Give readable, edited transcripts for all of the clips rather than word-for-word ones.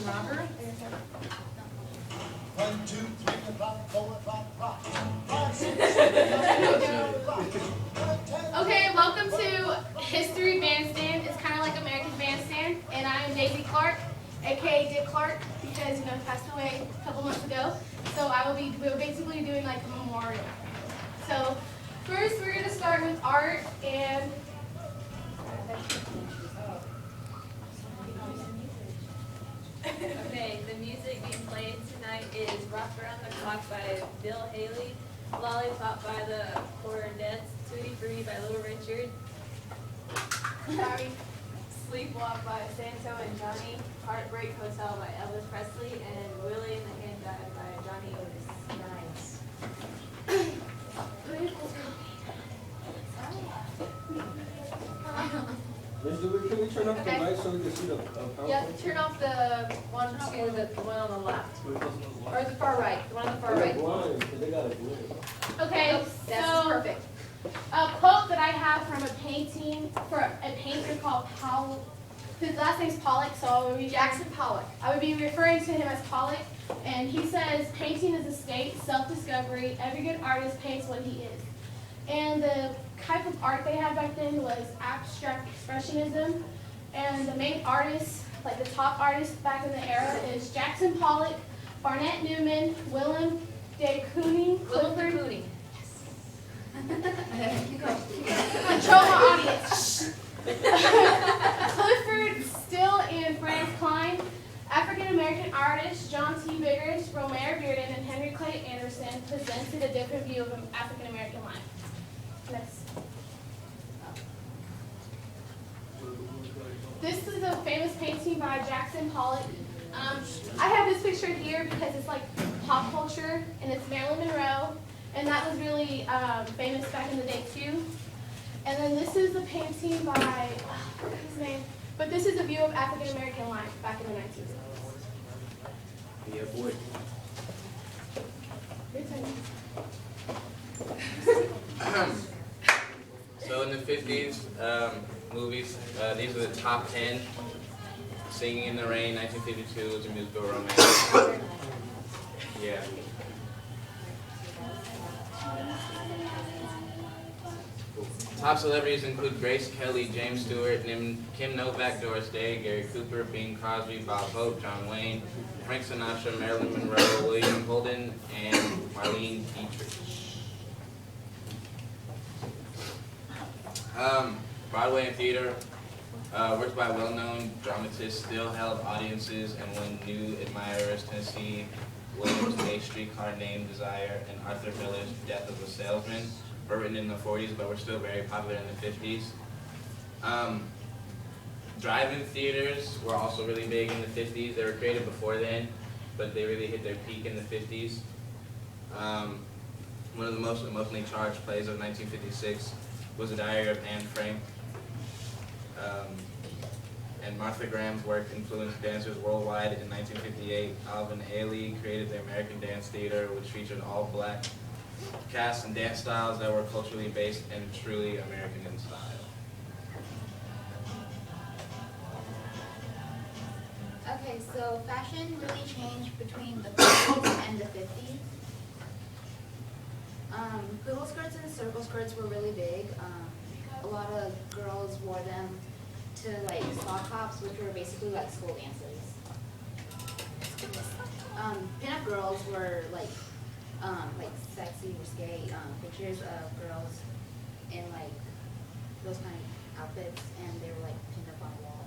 Robert. 1, 2, 3, 4, 5, 5, 6, 7, 8. Okay, welcome to History Bandstand. It's kind of like American Bandstand, and I'm Daisy Clark, aka Dick Clark, because he passed away a couple months ago. So we're basically doing like a memorial. So first, we're gonna start with art and. Okay, the music being played tonight is Rock Around the Clock by Bill Haley, Lollipop by the Cordettes, Tutti Frutti by Little Richard, Sorry. Sleepwalk by Santo and Johnny, Heartbreak Hotel by Elvis Presley, and Willie and the Handbag by Johnny Otis. Nice. Can we turn off the light so we can see the PowerPoint? Yep, turn off the one to the one on the left. Or the far right, the one on the far They're right. blind, 'cause they got a glare. Okay, That's so perfect. a quote that I have from a painting for a painter called Powell. His last name's Pollock, so I would be Jackson Pollock. I would be referring to him as Pollock, and he says, "Painting is a state, self-discovery. Every good artist paints what he is." And the type of art they had back then was abstract expressionism, and the main artists, like the top artists back in the era, is Jackson Pollock, Barnett Newman, Willem de Kooning, Clifford. Control my audience. Clifford Still and Franz Klein. African-American artists John T. Biggers, Romare Bearden, and Henry Clay Anderson presented a different view of African-American life. Next. This is a famous painting by Jackson Pollock. I have this picture here because it's like pop culture, and it's Marilyn Monroe, and that was really famous back in the day too. And then this is the painting by, I forgot his name, but this is a view of African American life back in the 1960s. Yeah, boy. So in the 50s, movies, these are the top 10. Singing in the Rain, 1952, was a musical romance. Yeah. Top celebrities include Grace Kelly, James Stewart, Kim Novak, Doris Day, Gary Cooper, Bing Crosby, Bob Hope, John Wayne, Frank Sinatra, Marilyn Monroe, William Holden, and Marlene Dietrich. Broadway and theater, works by well-known dramatists, still held audiences and won new admirers. Tennessee Williams' A Streetcar Named Desire and Arthur Miller's Death of a Salesman were written in the 40s, but were still very popular in the 50s. Drive-in theaters were also really big in the 50s. They were created before then, but they really hit their peak in the 50s. One of the most emotionally charged plays of 1956 was The Diary of Anne Frank. And Martha Graham's work influenced dancers worldwide. In 1958, Alvin Ailey created the American Dance Theater, which featured all black casts and dance styles that were culturally based and truly American in style. Okay, so fashion really changed between the 40s and the 50s. Poodle skirts and circle skirts were really big. A lot of girls wore them to like sock hops, which were basically like school dances. Pinup girls were like sexy, risque pictures of girls in like those kind of outfits, and they were like pinned up on the wall.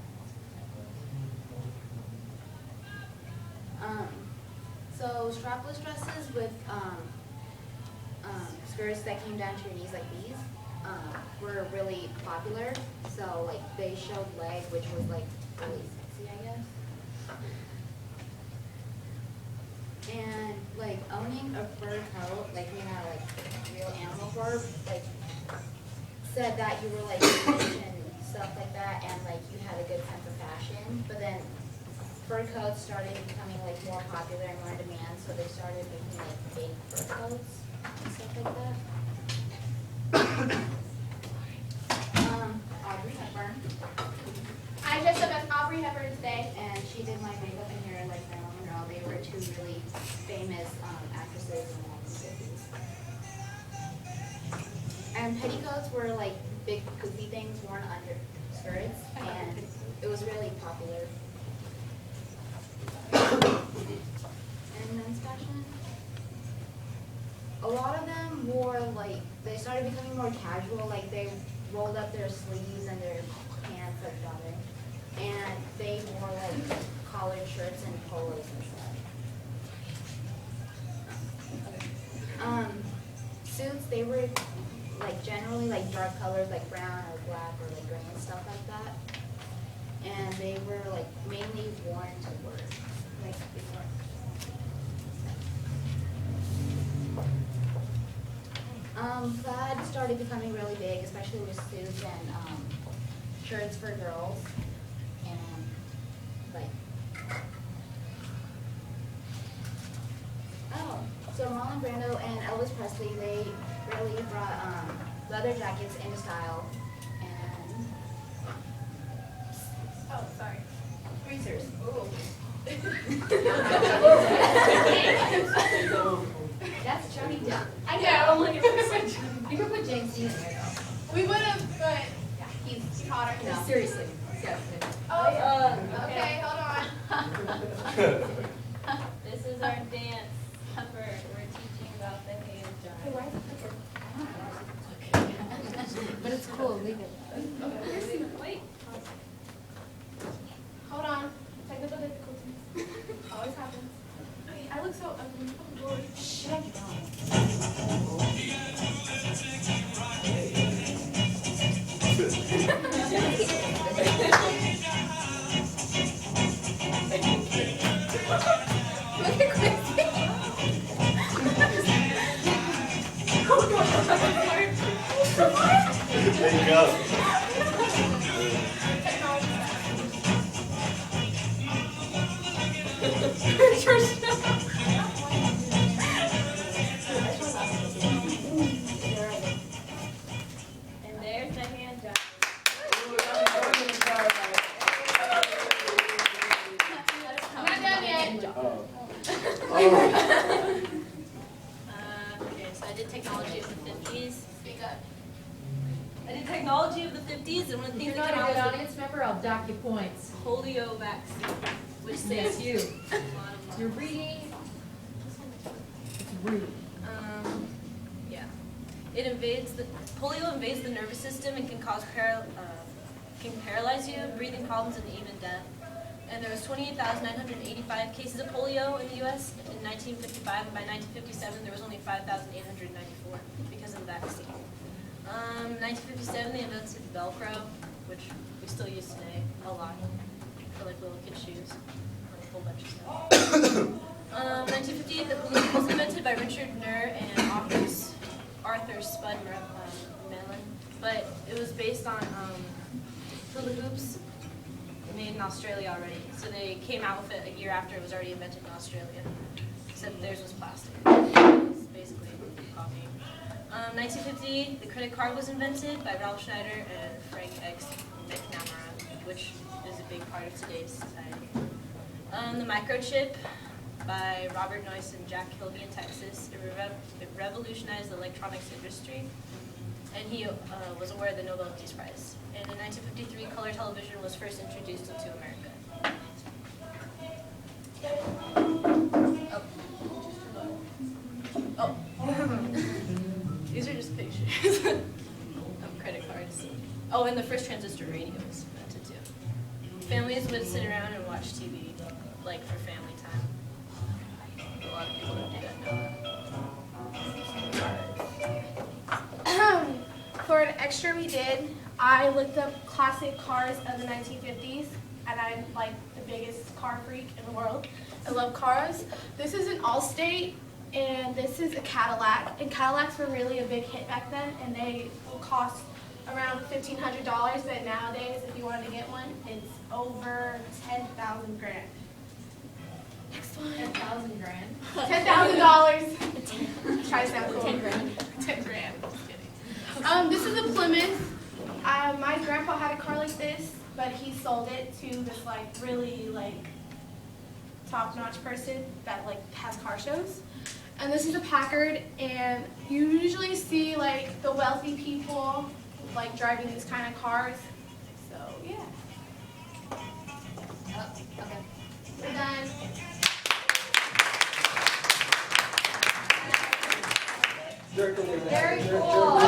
So strapless dresses with skirts that came down to your knees like these were really popular. So like they showed leg, which was like really sexy, I guess. And like owning a fur coat, like you had like real animal fur, like said that you were like rich and stuff like that, and like you had a good sense of fashion. But then fur coats started becoming like more popular and more in demand, so they started making like fake fur coats and stuff like that. Audrey Hepburn. I dressed up as Aubrey Hepburn today. And she did my makeup and hair like two really famous actresses in the 1950s. And petticoats were like big poofy things worn under skirts, and it was really popular. And men's fashion, a lot of them wore like, they started becoming more casual, like they rolled up their sleeves and their pants like that, and they wore like collared shirts and polos and stuff. Suits, they were like generally like dark colors like brown or black or like gray and stuff like that. And they were like mainly worn to work, like before. Plaid started becoming really big, especially with suits and shirts for girls. And like, so Marlon Brando and Elvis Presley, they really brought leather jackets into style. And Oh, sorry. greasers. That's Johnny Depp. I know. Look at this. You can put James Dean in there though. We would have, but He's hotter. no. Seriously. Yeah. Oh, yeah. Okay, hold on. This is our dance cover. We're teaching about the hand Hey, why jive. is it But it's cool. Leave it. Wait. Hold on. Technical difficulties. Always happens. Okay, I look so ugly. Oh, Lord. Shut There you go. And there's the hand jive. I'm not done yet. Okay, so I did technology of the 50s. Speak up. I did technology of the 50s, and one of the If things you're that not came a good out was audience member, I'll dock you points. the polio vaccine, which Yes, saves you. a lot of You're lives. reading. It's rude. Yeah. It invades the polio invades the nervous system and can cause can paralyze you, breathing problems, and even death. And there was 28,985 cases of polio in the U.S. in 1955, and by 1957 there was only 5,894 because of the vaccine. 1957 they invented Velcro, which we still use today a lot for like little kid shoes, and a whole bunch of stuff. 1958 the balloon was invented by Richard Nur and Arthur Spud Mellon, but it was based on hula hoops made in Australia already. So they came out with it a year after it was already invented in Australia, except theirs was plastic. It's basically copying. 1950, the credit card was invented by Ralph Schneider and Frank X. McNamara, which is a big part of today's society. The microchip by Robert Noyce and Jack Kilby in Texas. It revolutionized the electronics industry, and he was awarded the Nobel Peace Prize. And in 1953, color television was first introduced into America. Oh. These are just pictures of credit cards. Oh, and the first transistor radio was invented too. Families would sit around and watch TV, like for family time. A lot of people don't do that now. For an extra we did, I looked up classic cars of the 1950s, and I'm like the biggest car freak in the world. I love cars. This is an Allstate, and this is a Cadillac. And Cadillacs were really a big hit back then, and they will cost around $1,500, but nowadays, if you wanted to get one, it's over 10,000 grand. Next one. 10,000 grand. $10,000. Try to sound cool. 10 grand. 10 grand. Just kidding. This is a Plymouth. My grandpa had a car like this, but he sold it to this like really like top-notch person that like has car shows. And this is a Packard, and you usually see like the wealthy people like driving these kind of cars. So yeah. Oh, okay. We're done. Very cool.